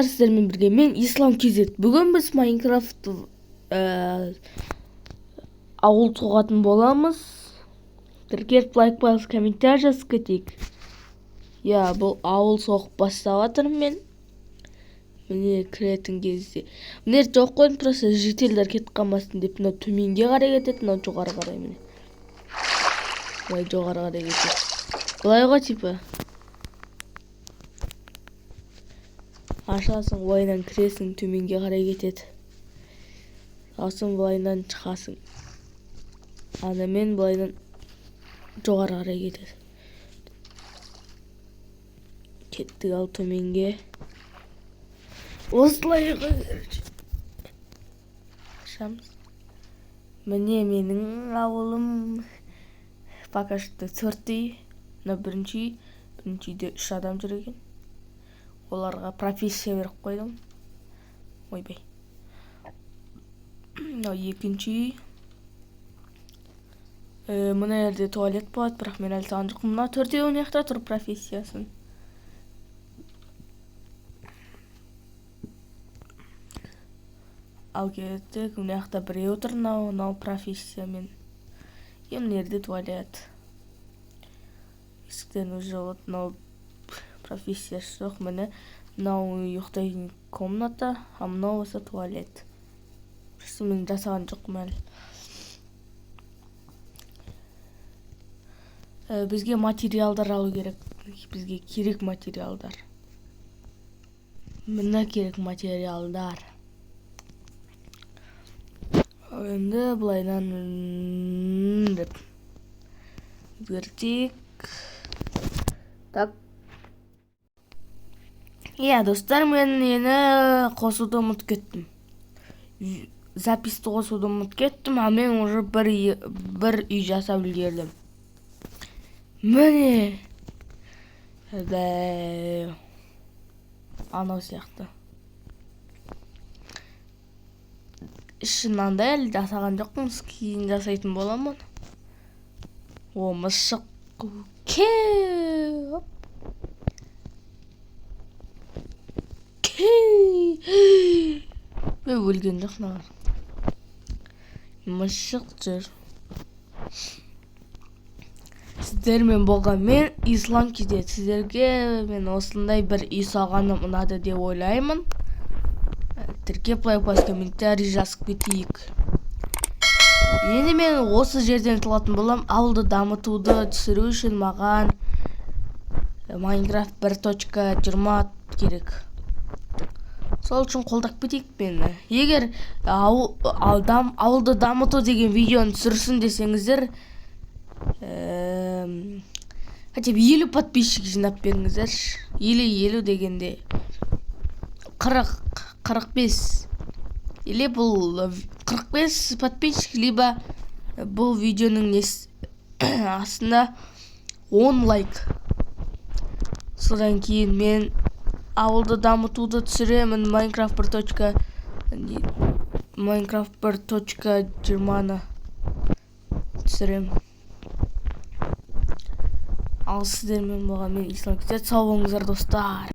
достар, сіздермен бірге мен Ислам KZ. Бүгін біз Майнкрафт ауыл соғатын боламыз. Тіркеліп лайк басып комментарий жазып кетейік. Я, бұл ауыл соғып бастап жатырмын мен. Міне кіретін кезде. Міне жоқ қойын, просто жителдер кетіп қалмасын деп, мынау төменге қарай кетеді, мынау жоғары қарай міне. Былай жоғары қарай кетеді. Былай ғой типа. Ашасың, былайынан кіресің, төменге қарай кетеді. Сосын былайынан шығасың. Анамен былайынан жоғары қарай кетеді. Кеттік ал төменге. Осылай ашамыз. Міне менің ауылым. Пока что 4 үй. Мына бірінші үйде 3 адам жүр екен. Оларға профессия беріп қойдым. Ойбай. Мынау екінші үй. Мына жерде туалет болады, бірақ мен әлі салған жоқпын. Мына 4 үй жақта тұр профессиясын. Ал кеттік, мына жақта біреу тұр, мынау профессиямен. Мына жерде туалет. Есіктен уже вот мынау профессиясы жоқ. Міне мынау ұйықтайтын комната, а мынау осы туалет. Просто мен жасаған жоқпын әлі. Бізге материалдар алу керек. Бізге керек материалдар. Мына керек материалдар. Енді бұлайдан деп өзгертейік. Так. Я, достар, мен ені қосуды ұмытып кеттім. Записті қосуды ұмытып кеттім, а мен уже бір үй жасап үлгердім. Міне. Анау сияқты. Шынында әлі жасаған жоқпын, кейін жасайтын боламын. О, мысық. Мен өлген жоқ нағар. Мысық жүр. Сіздермен болған мен Ислам KZ. Сіздерге мен осындай бір үй салғаным ұнады деп ойлаймын. Тіркеп лайк басып комментарий жазып кетейік. Енді мен осы жерден тұлатын болам. Ауылды дамытуды түсіру үшін маған Майнкрафт 1.20 керек. Сол үшін қолдап кетейік мені. Егер ауылды дамыту деген видеоны түсірсін десеңіздер, хотя бы 50 подписчик жинап беріңіздер. 50 дегенде 40-45. Или бұл 45 подписчик, либо бұл видеоның астында 10 лайк. Содан кейін мен ауылды дамытуды түсіремін. Майнкрафт 1.20-ны түсіремін. Ал сіздермен болған мен Ислам KZ. Сау болыңыздар достар.